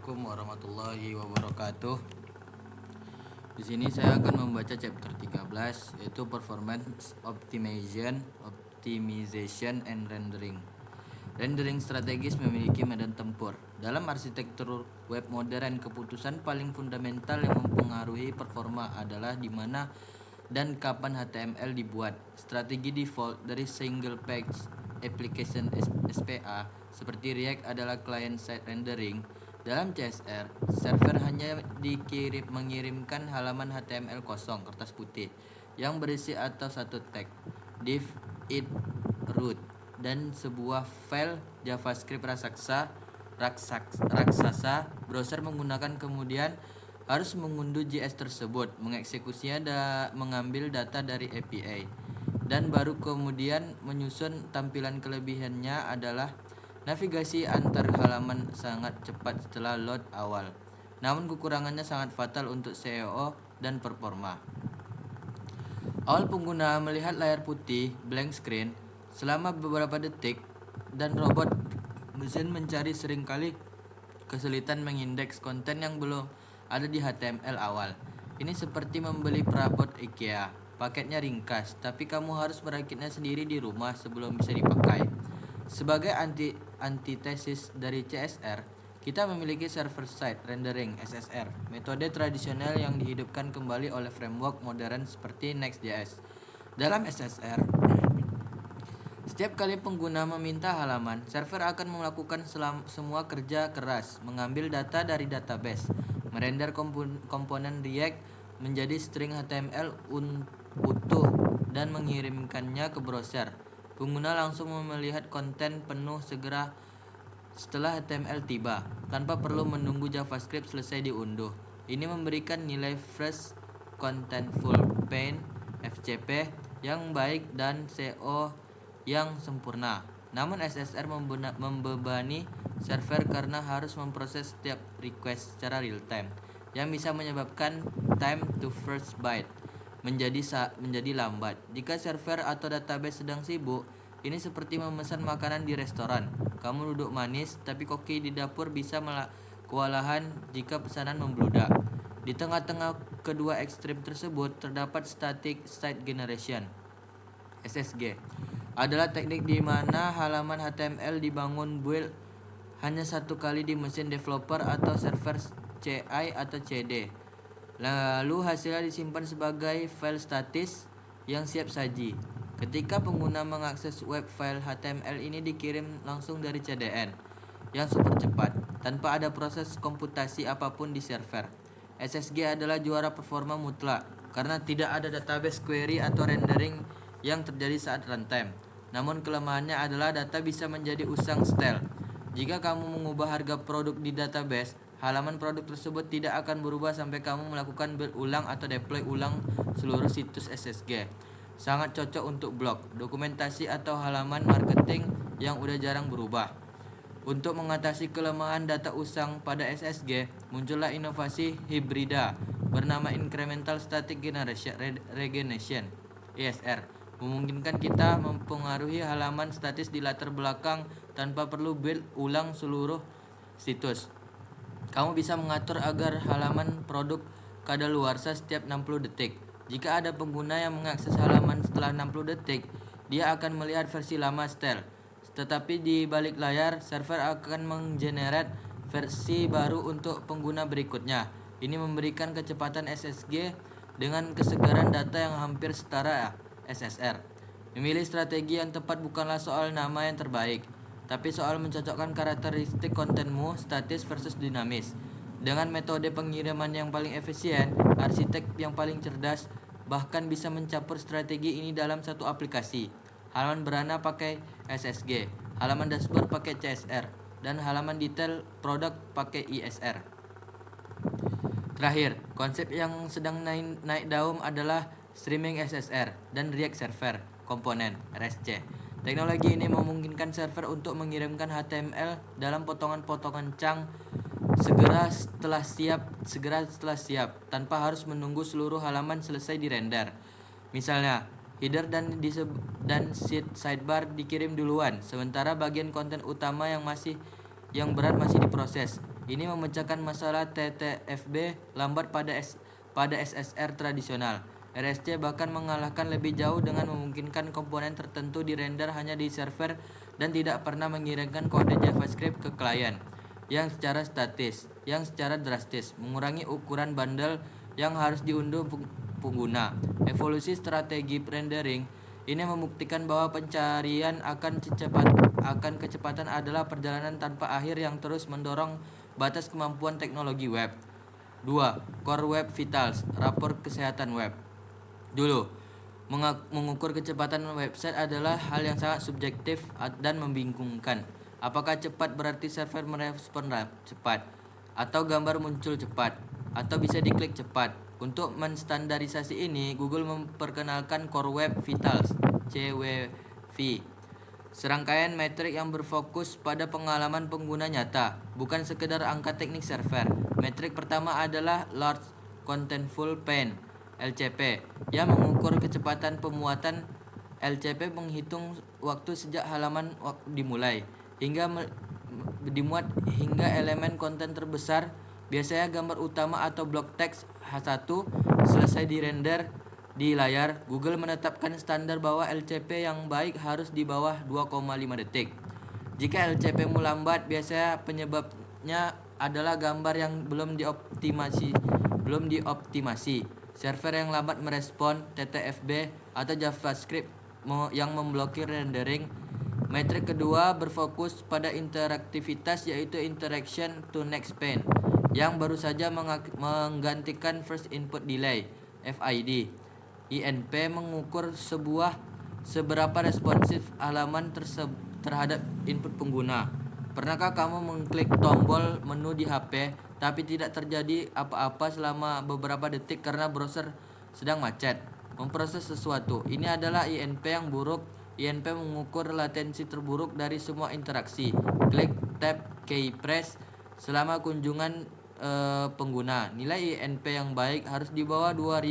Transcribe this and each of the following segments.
Assalamualaikum warahmatullahi wabarakatuh. Di sini saya akan membaca chapter 13 yaitu Performance Optimization and Rendering. Rendering strategis memiliki medan tempur. Dalam arsitektur web modern, keputusan paling fundamental yang mempengaruhi performa adalah di mana dan kapan HTML dibuat. Strategi default dari single page application SPA seperti React adalah client side rendering. Dalam CSR, server hanya mengirimkan halaman HTML kosong, kertas putih, yang berisi atau satu tag, div, id, root, dan sebuah file JavaScript raksasa. Browser menggunakan kemudian harus mengunduh JS tersebut, mengeksekusinya mengambil data dari API, dan baru kemudian menyusun tampilan. Kelebihannya adalah navigasi antar halaman sangat cepat setelah load awal, namun kekurangannya sangat fatal untuk SEO dan performa. Awal pengguna melihat layar putih blank screen selama beberapa detik, dan robot mesin mencari seringkali kesulitan mengindeks konten yang belum ada di HTML awal. Ini seperti membeli perabot IKEA. Paketnya ringkas, tapi kamu harus merakitnya sendiri di rumah sebelum bisa dipakai. Sebagai antitesis dari CSR, kita memiliki server-side rendering (SSR), metode tradisional yang dihidupkan kembali oleh framework modern seperti Next.js. Dalam SSR, setiap kali pengguna meminta halaman, server akan melakukan semua kerja keras, mengambil data dari database, merender komponen React menjadi string HTML utuh, dan mengirimkannya ke browser. Pengguna langsung melihat konten penuh segera setelah HTML tiba, tanpa perlu menunggu JavaScript selesai diunduh. Ini memberikan nilai Fresh Contentful Paint (FCP) yang baik dan SEO yang sempurna. Namun SSR membebani server karena harus memproses setiap request secara real time, yang bisa menyebabkan time to first byte menjadi lambat. Jika server atau database sedang sibuk, ini seperti memesan makanan di restoran. Kamu duduk manis, tapi koki di dapur bisa kewalahan jika pesanan membludak. Di tengah-tengah kedua ekstrim tersebut terdapat Static Site Generation (SSG). Adalah teknik di mana halaman HTML dibangun build hanya satu kali di mesin developer atau server CI atau CD. Lalu hasilnya disimpan sebagai file statis yang siap saji. Ketika pengguna mengakses web, file HTML ini dikirim langsung dari CDN yang super cepat, tanpa ada proses komputasi apapun di server. SSG adalah juara performa mutlak karena tidak ada database query atau rendering yang terjadi saat runtime. Namun kelemahannya adalah data bisa menjadi usang stale. Jika kamu mengubah harga produk di database, halaman produk tersebut tidak akan berubah sampai kamu melakukan build ulang atau deploy ulang seluruh situs SSG. Sangat cocok untuk blog, dokumentasi, atau halaman marketing yang udah jarang berubah. Untuk mengatasi kelemahan data usang pada SSG, muncullah inovasi hibrida bernama Incremental Static Regeneration (ISR). Memungkinkan kita mempengaruhi halaman statis di latar belakang tanpa perlu build ulang seluruh situs. Kamu bisa mengatur agar halaman produk kadaluarsa setiap 60 detik. Jika ada pengguna yang mengakses halaman setelah 60 detik, dia akan melihat versi lama stale. Tetapi di balik layar, server akan menggenerate versi baru untuk pengguna berikutnya. Ini memberikan kecepatan SSG dengan kesegaran data yang hampir setara SSR. Memilih strategi yang tepat bukanlah soal nama yang terbaik, tapi soal mencocokkan karakteristik kontenmu statis versus dinamis. Dengan metode pengiriman yang paling efisien, arsitek yang paling cerdas bahkan bisa mencampur strategi ini dalam satu aplikasi. Halaman berana pakai SSG, halaman dashboard pakai CSR, dan halaman detail produk pakai ISR. Terakhir, konsep yang sedang naik daun adalah streaming SSR dan React Server komponen (RSC). Teknologi ini memungkinkan server untuk mengirimkan HTML dalam potongan-potongan chunk segera setelah siap, tanpa harus menunggu seluruh halaman selesai dirender. Misalnya, header dan sidebar dikirim duluan, sementara bagian konten utama yang berat masih diproses. Ini memecahkan masalah TTFB lambat pada SSR tradisional. RSC bahkan mengalahkan lebih jauh dengan memungkinkan komponen tertentu dirender hanya di server dan tidak pernah mengirimkan kode JavaScript ke klien yang secara drastis mengurangi ukuran bundle yang harus diunduh pengguna. Evolusi strategi rendering ini membuktikan bahwa pencarian akan kecepatan adalah perjalanan tanpa akhir yang terus mendorong batas kemampuan teknologi web. 2. Core Web Vitals, rapor kesehatan web. Dulu, mengukur kecepatan website adalah hal yang sangat subjektif dan membingungkan. Apakah cepat berarti server merespon cepat, atau gambar muncul cepat, atau bisa diklik cepat? Untuk menstandarisasi ini, Google memperkenalkan Core Web Vitals (CWV), serangkaian metrik yang berfokus pada pengalaman pengguna nyata, bukan sekedar angka teknik server. Metrik pertama adalah Large Contentful Paint (LCP) yang mengukur kecepatan pemuatan. LCP menghitung waktu sejak halaman dimulai hingga dimuat hingga elemen konten terbesar, biasanya gambar utama atau blok teks H1, selesai dirender di layar. Google menetapkan standar bahwa LCP yang baik harus di bawah 2,5 detik. Jika LCP-mu lambat, biasanya penyebabnya adalah gambar yang belum dioptimasi, server yang lambat merespon, TTFB, atau JavaScript yang memblokir rendering. Metrik kedua berfokus pada interaktivitas, yaitu Interaction to Next Pane, yang baru saja menggantikan First Input Delay (FID). INP mengukur seberapa responsif halaman terhadap input pengguna. Pernahkah kamu mengklik tombol menu di HP tapi tidak terjadi apa-apa selama beberapa detik karena browser sedang macet memproses sesuatu? Ini adalah INP yang buruk. INP mengukur latensi terburuk dari semua interaksi, klik, tap, key press selama kunjungan pengguna. Nilai INP yang baik harus di bawah 200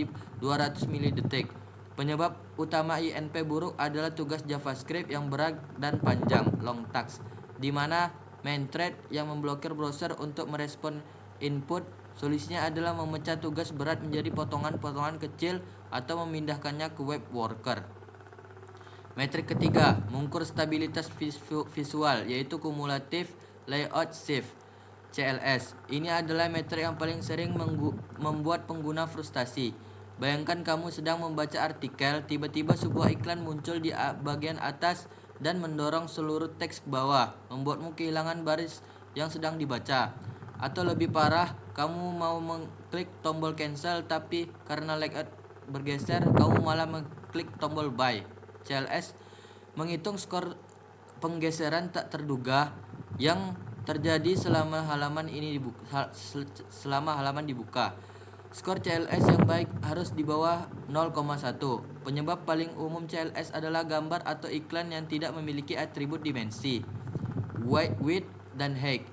milidetik. Penyebab utama INP buruk adalah tugas JavaScript yang berat dan panjang, long task, di mana main thread yang memblokir browser untuk merespon input. Solusinya adalah memecah tugas berat menjadi potongan-potongan kecil atau memindahkannya ke web worker. Metrik ketiga, mengukur stabilitas visual, yaitu Cumulative Layout Shift (CLS). Ini adalah metrik yang paling sering membuat pengguna frustasi. Bayangkan kamu sedang membaca artikel, tiba-tiba sebuah iklan muncul di bagian atas dan mendorong seluruh teks ke bawah, membuatmu kehilangan baris yang sedang dibaca. Atau lebih parah, kamu mau mengklik tombol cancel, tapi karena layout bergeser, kamu malah mengklik tombol buy. CLS menghitung skor penggeseran tak terduga yang terjadi selama halaman dibuka. Skor CLS yang baik harus di bawah 0,1. Penyebab paling umum CLS adalah gambar atau iklan yang tidak memiliki atribut dimensi, width, dan height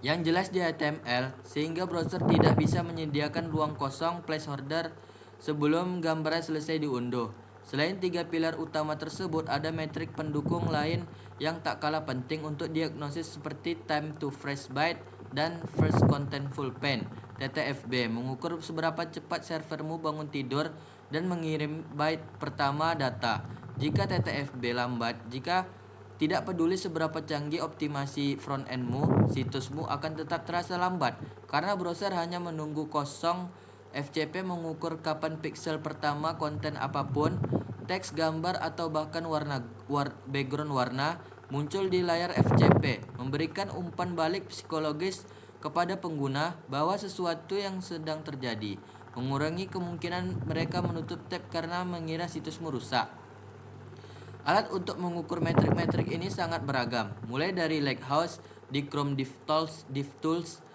yang jelas di HTML, sehingga browser tidak bisa menyediakan ruang kosong placeholder sebelum gambarnya selesai diunduh. Selain tiga pilar utama tersebut, ada metrik pendukung lain yang tak kalah penting untuk diagnosis seperti Time to Fresh Byte dan First Contentful Paint (TTFB), mengukur seberapa cepat servermu bangun tidur dan mengirim byte pertama data. Jika TTFB lambat, tidak peduli seberapa canggih optimasi front-endmu, situsmu akan tetap terasa lambat karena browser hanya menunggu kosong. FCP mengukur kapan pixel pertama konten apapun, teks, gambar, atau bahkan background warna muncul di layar FCP, memberikan umpan balik psikologis kepada pengguna bahwa sesuatu yang sedang terjadi, mengurangi kemungkinan mereka menutup tab karena mengira situsmu rusak. Alat untuk mengukur metrik-metrik ini sangat beragam, mulai dari Lighthouse di Chrome DevTools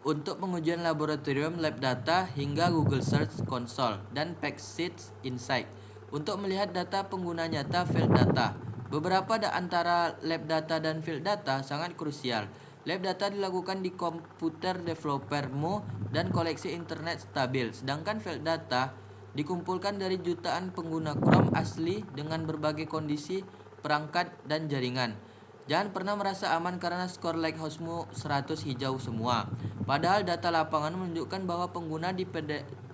untuk pengujian laboratorium lab data hingga Google Search Console dan PageSeed Insight untuk melihat data pengguna nyata field data. Beberapa antara lab data dan field data sangat krusial. Lab data dilakukan di komputer developermu dan koleksi internet stabil, sedangkan field data dikumpulkan dari jutaan pengguna Chrome asli dengan berbagai kondisi perangkat dan jaringan. Jangan pernah merasa aman karena skor Lighthouse-mu 100 hijau semua. Padahal data lapangan menunjukkan bahwa pengguna di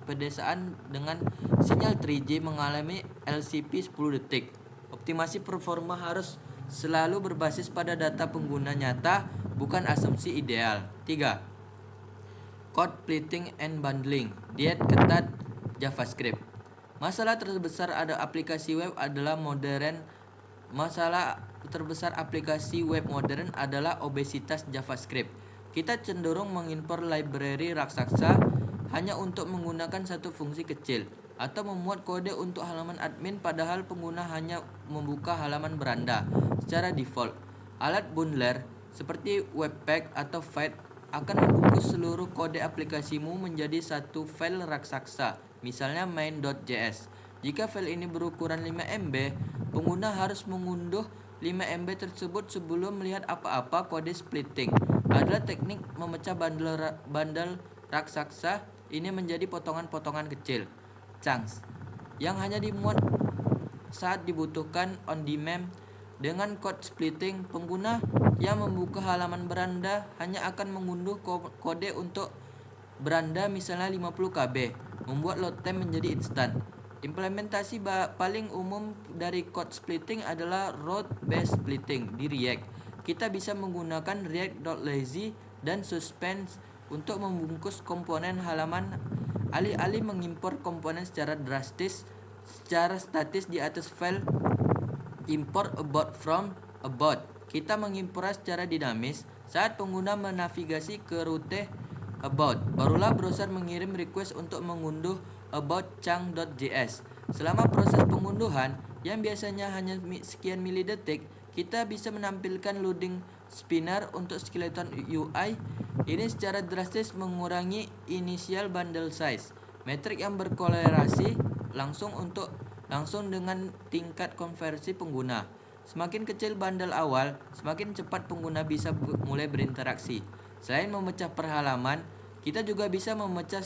pedesaan dengan sinyal 3G mengalami LCP 10 detik. Optimasi performa harus selalu berbasis pada data pengguna nyata, bukan asumsi ideal. 3. Code splitting and bundling. Diet ketat JavaScript. Masalah terbesar aplikasi web modern adalah obesitas JavaScript. Kita cenderung mengimpor library raksasa hanya untuk menggunakan satu fungsi kecil, atau memuat kode untuk halaman admin padahal pengguna hanya membuka halaman beranda secara default. Alat bundler seperti Webpack atau Fate akan membungkus seluruh kode aplikasimu menjadi satu file raksasa, misalnya main.js. Jika file ini berukuran 5 MB, pengguna harus mengunduh 5 MB tersebut sebelum melihat apa-apa. Kode splitting adalah teknik memecah bundle raksasa ini menjadi potongan-potongan kecil, chunks, yang hanya dimuat saat dibutuhkan on demand. Dengan code splitting, pengguna yang membuka halaman beranda hanya akan mengunduh kode untuk beranda misalnya 50 KB, membuat load time menjadi instan. Implementasi paling umum dari code splitting adalah route-based splitting di React. Kita bisa menggunakan react.lazy dan suspense untuk membungkus komponen halaman alih-alih mengimpor komponen secara statis di atas file import about from about. Kita mengimpornya secara dinamis saat pengguna menavigasi ke rute about. Barulah browser mengirim request untuk mengunduh about.chunk.js. Selama proses pengunduhan, yang biasanya hanya sekian milidetik, kita bisa menampilkan loading spinner untuk skeleton UI. Ini secara drastis mengurangi initial bundle size, metrik yang berkorelasi langsung dengan tingkat konversi pengguna. Semakin kecil bundle awal, semakin cepat pengguna bisa mulai berinteraksi. Selain memecah per halaman, kita juga bisa memecah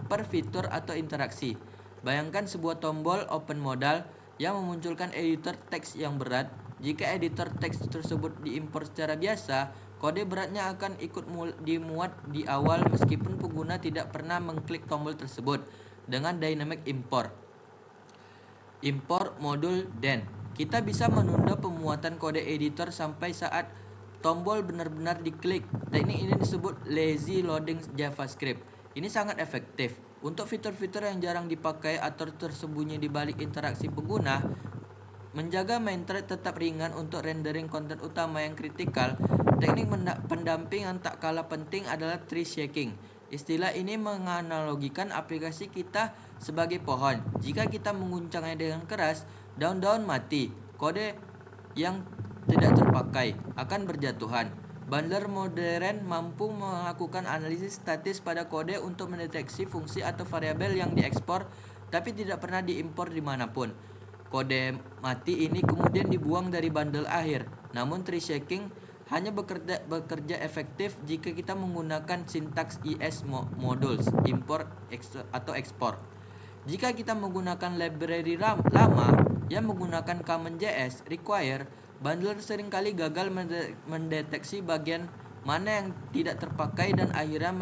per fitur atau interaksi. Bayangkan sebuah tombol open modal yang memunculkan editor teks yang berat. Jika editor teks tersebut diimpor secara biasa, kode beratnya akan ikut dimuat di awal meskipun pengguna tidak pernah mengklik tombol tersebut. Dengan dynamic import modul then, kita bisa menunda pemuatan kode editor sampai saat tombol benar-benar diklik. Teknik ini disebut lazy loading JavaScript. Ini sangat efektif untuk fitur-fitur yang jarang dipakai atau tersembunyi di balik interaksi pengguna. Menjaga main thread tetap ringan untuk rendering konten utama yang kritikal. Teknik pendamping yang tak kalah penting adalah tree shaking. Istilah ini menganalogikan aplikasi kita sebagai pohon. Jika kita mengguncangnya dengan keras, daun-daun mati. Kode yang tidak terpakai akan berjatuhan. Bundler modern mampu melakukan analisis statis pada kode untuk mendeteksi fungsi atau variabel yang diekspor tapi tidak pernah diimpor dimanapun. Kode mati ini kemudian dibuang dari bundle akhir. Namun tree shaking hanya bekerja efektif jika kita menggunakan sintaks is modules, import atau export. Jika kita menggunakan library lama yang menggunakan common.js require, bundler seringkali gagal mendeteksi bagian mana yang tidak terpakai dan akhirnya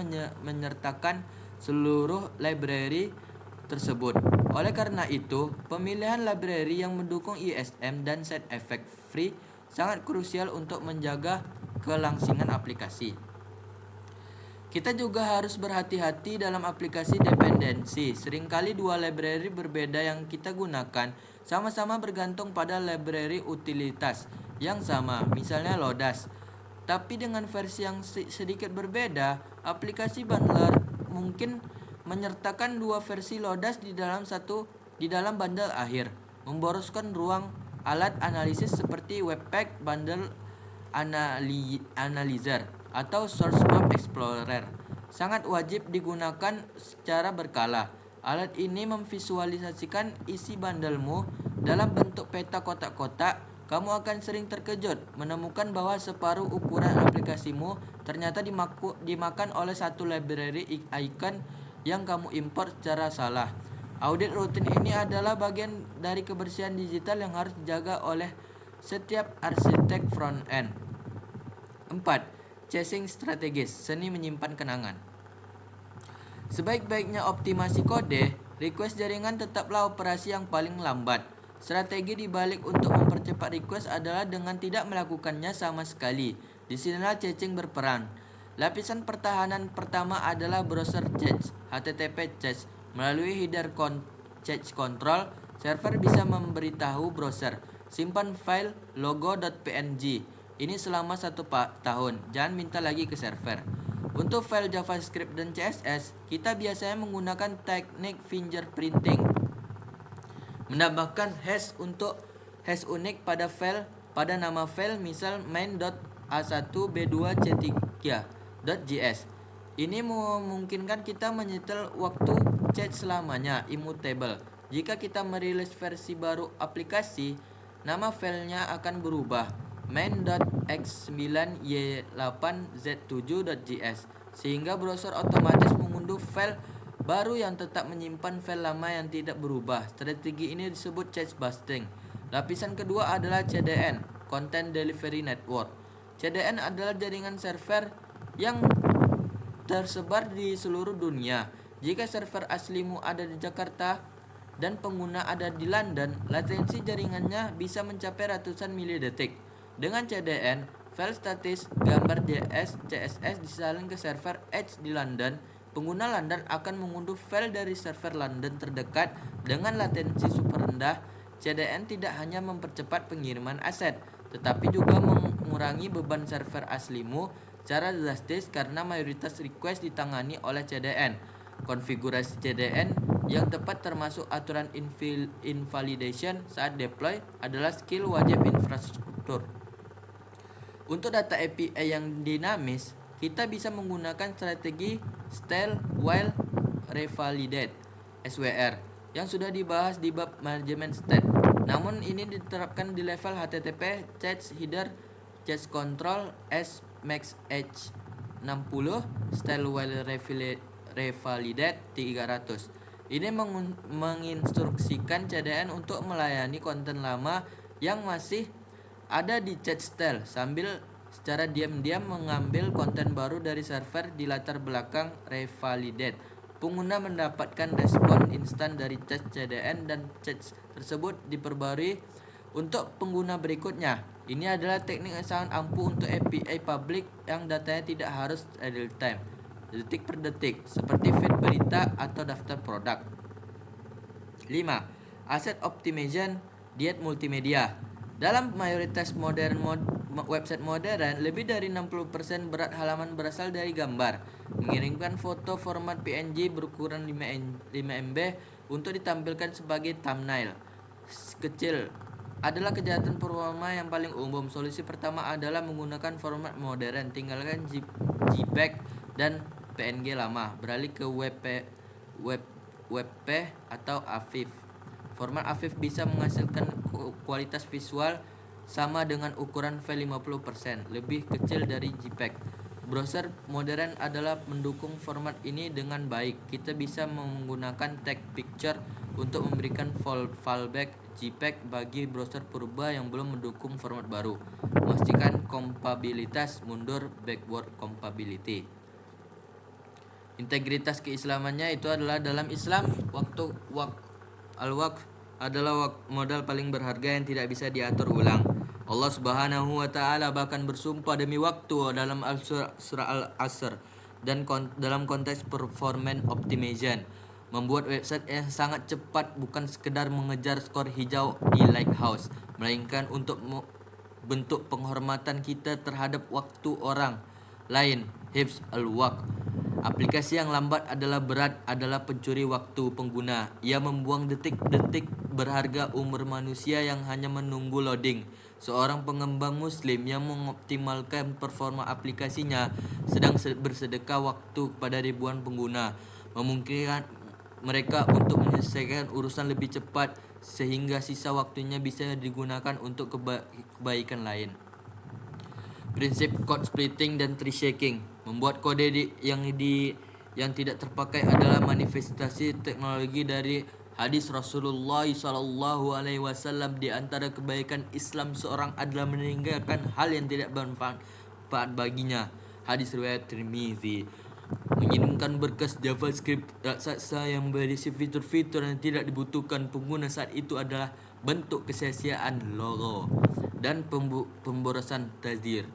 menyertakan seluruh library tersebut. Oleh karena itu, pemilihan library yang mendukung ISM dan side effect free sangat krusial untuk menjaga kelangsingan aplikasi. Kita juga harus berhati-hati dalam aplikasi dependensi. Seringkali dua library berbeda yang kita gunakan sama-sama bergantung pada library utilitas yang sama, misalnya Lodash. Tapi dengan versi yang sedikit berbeda, aplikasi bundler mungkin menyertakan dua versi Lodash di dalam bundle akhir, memboroskan ruang alat analisis seperti Webpack Bundle Analyzer atau Source Map Explorer. Sangat wajib digunakan secara berkala. Alat ini memvisualisasikan isi bundlemu dalam bentuk peta kotak-kotak. Kamu akan sering terkejut menemukan bahwa separuh ukuran aplikasimu ternyata dimakan oleh satu library icon yang kamu import secara salah. Audit rutin ini adalah bagian dari kebersihan digital yang harus dijaga oleh setiap arsitek front-end. 4. Chasing strategis, seni menyimpan kenangan. Sebaik-baiknya optimasi kode, request jaringan tetaplah operasi yang paling lambat. Strategi dibalik untuk mempercepat request adalah dengan tidak melakukannya sama sekali. Disinilah caching berperan. Lapisan pertahanan pertama adalah browser cache, HTTP cache. Melalui header cache control, server bisa memberitahu browser, simpan file logo.png ini selama 1 tahun, jangan minta lagi ke server. Untuk file JavaScript dan CSS, kita biasanya menggunakan teknik fingerprinting. Menambahkan hash untuk hash unik pada nama file, misal main.a1b2c3.js. Ini memungkinkan kita menyetel waktu chat selamanya, immutable. Jika kita merilis versi baru aplikasi, nama filenya akan berubah, main.x9y8z7.js, sehingga browser otomatis mengunduh file baru yang tetap menyimpan file lama yang tidak berubah. Strategi ini disebut cache busting. Lapisan kedua adalah CDN, Content Delivery Network. CDN adalah jaringan server yang tersebar di seluruh dunia. Jika server aslimu ada di Jakarta dan pengguna ada di London, latensi jaringannya bisa mencapai ratusan milidetik. Dengan CDN, file statis, gambar JS, CSS disalin ke server Edge di London. Pengguna London akan mengunduh file dari server London terdekat dengan latensi super rendah. CDN tidak hanya mempercepat pengiriman aset, tetapi juga mengurangi beban server aslimu secara drastis karena mayoritas request ditangani oleh CDN. Konfigurasi CDN yang tepat termasuk aturan invalidation saat deploy adalah skill wajib infrastruktur. Untuk data API yang dinamis, kita bisa menggunakan strategi style while revalidate (SWR) yang sudah dibahas di bab management state. Namun ini diterapkan di level HTTP cache header cache control SMAX 60 style while revalidate 300. Ini menginstruksikan CDN untuk melayani konten lama yang masih ada di cache style sambil secara diam-diam mengambil konten baru dari server di latar belakang revalidate. Pengguna mendapatkan respon instan dari cache CDN dan cache tersebut diperbarui untuk pengguna berikutnya. Ini adalah teknik yang sangat ampuh untuk API public yang datanya tidak harus real time, detik per detik, seperti feed berita atau daftar produk. 5. Asset optimization diet multimedia. Dalam mayoritas website modern, lebih dari 60% berat halaman berasal dari gambar. Mengirimkan foto format PNG berukuran 5 MB untuk ditampilkan sebagai thumbnail kecil adalah kejahatan performa yang paling umum. Solusi pertama adalah menggunakan format modern, tinggalkan JPEG dan PNG lama, beralih ke WebP atau AVIF. Format AVIF bisa menghasilkan kualitas visual sama dengan ukuran file 50% lebih kecil dari JPEG. Browser modern adalah mendukung format ini dengan baik. Kita bisa menggunakan tag picture untuk memberikan fallback JPEG bagi browser purba yang belum mendukung format baru. Memastikan kompatibilitas, mundur backward compatibility. Integritas keislamannya itu adalah dalam Islam al-waqf adalah modal paling berharga yang tidak bisa diatur ulang. Allah Subhanahu wa taala bahkan bersumpah demi waktu dalam surah Al-Asr dan dalam konteks performance optimization. Membuat website yang sangat cepat bukan sekedar mengejar skor hijau di Lighthouse, melainkan untuk bentuk penghormatan kita terhadap waktu orang lain. Hifz al-waqt. Aplikasi yang lambat adalah pencuri waktu pengguna. Ia membuang detik-detik berharga umur manusia yang hanya menunggu loading. Seorang pengembang muslim yang mengoptimalkan performa aplikasinya sedang bersedekah waktu kepada ribuan pengguna, memungkinkan mereka untuk menyelesaikan urusan lebih cepat sehingga sisa waktunya bisa digunakan untuk kebaikan lain. Prinsip code splitting dan tree shaking. Membuat kode yang tidak terpakai adalah manifestasi teknologi dari Hadis Rasulullah Sallallahu Alaihi Wasallam, di antara kebaikan Islam seorang adalah meninggalkan hal yang tidak bermanfaat baginya. Hadis riwayat Tirmizi. Mengirimkan berkas JavaScript raksasa yang berisi fitur-fitur yang tidak dibutuhkan pengguna saat itu adalah bentuk kesia-siaan logo dan pemborosan tazir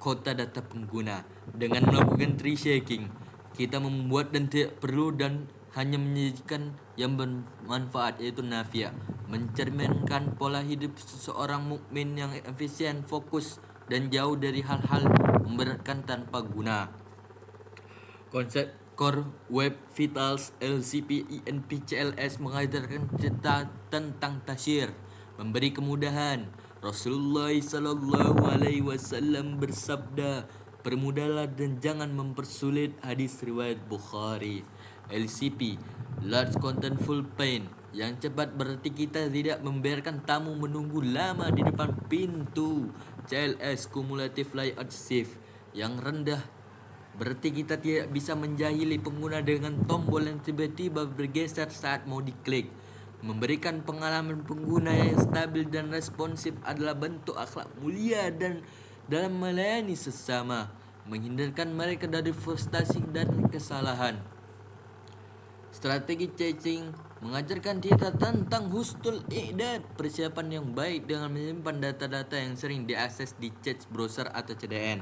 kota data pengguna. Dengan melakukan tree shaking, kita membuat dan tidak perlu dan hanya menyajikan yang bermanfaat, yaitu nafia, mencerminkan pola hidup seseorang mukmin yang efisien, fokus, dan jauh dari hal-hal memberatkan tanpa guna. Konsep Core Web Vitals LCP INPCLS mengajarkan cerita tentang tasyir, memberi kemudahan. Rasulullah Sallallahu Alaihi Wasallam bersabda, permudahlah dan jangan mempersulit. Hadis riwayat Bukhari. LCP, Large Contentful Paint, yang cepat berarti kita tidak membiarkan tamu menunggu lama di depan pintu. CLS, Cumulative Layout Shift, yang rendah berarti kita tidak bisa menjahili pengguna dengan tombol yang tiba-tiba bergeser saat mau diklik. Memberikan pengalaman pengguna yang stabil dan responsif adalah bentuk akhlak mulia dan dalam melayani sesama, menghindarkan mereka dari frustasi dan kesalahan. Strategi caching mengajarkan kita tentang husnul i'dad, persiapan yang baik dengan menyimpan data-data yang sering diakses di cache browser atau CDN.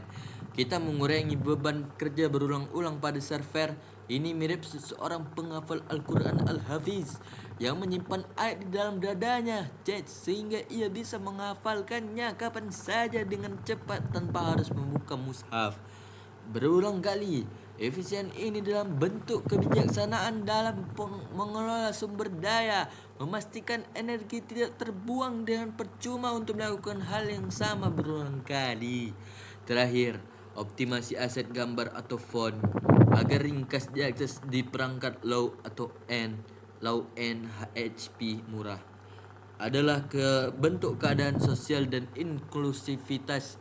Kita mengurangi beban kerja berulang-ulang pada server. Ini mirip seseorang penghafal Al-Quran Al-Hafiz yang menyimpan ayat di dalam dadanya cache sehingga ia bisa menghafalkannya kapan saja dengan cepat tanpa harus membuka mushaf berulang kali. Efisien ini dalam bentuk kebijaksanaan dalam mengelola sumber daya, memastikan energi tidak terbuang dengan percuma untuk melakukan hal yang sama berulang kali. Terakhir, optimasi aset gambar atau font agar ringkas diakses di perangkat low atau low end HP murah adalah bentuk keadaan sosial dan inklusivitas.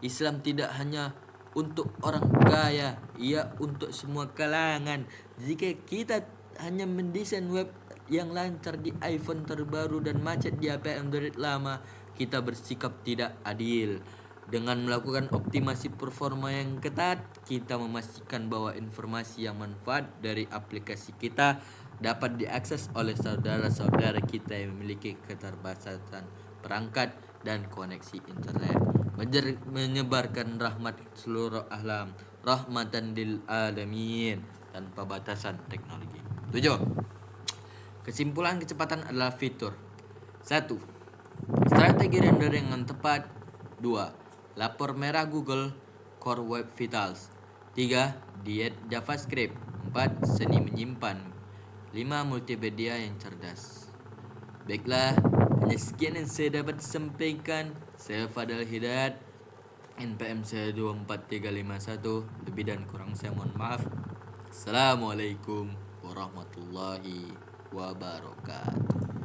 Islam tidak hanya untuk orang kaya, ia untuk semua kalangan. Jika kita hanya mendesain web yang lancar di iPhone terbaru dan macet di HP Android lama, kita bersikap tidak adil. Dengan melakukan optimasi performa yang ketat, kita memastikan bahwa informasi yang manfaat dari aplikasi kita dapat diakses oleh saudara-saudara kita yang memiliki keterbatasan perangkat dan koneksi internet, menyebarkan rahmat seluruh alam, rahmatan lil alamin, tanpa batasan teknologi. 7. Kesimpulan kecepatan adalah fitur. 1. Strategi rendering yang tepat. 2. Lapor merah Google Core Web Vitals. 3. Diet JavaScript. 4. Seni menyimpan. 5. Multimedia yang cerdas. Baiklah, hanya sekian yang saya dapat sampaikan. Saya Fadal Hidayat, NPM saya 24351. Lebih dan kurang saya mohon maaf. Assalamualaikum warahmatullahi wabarakatuh.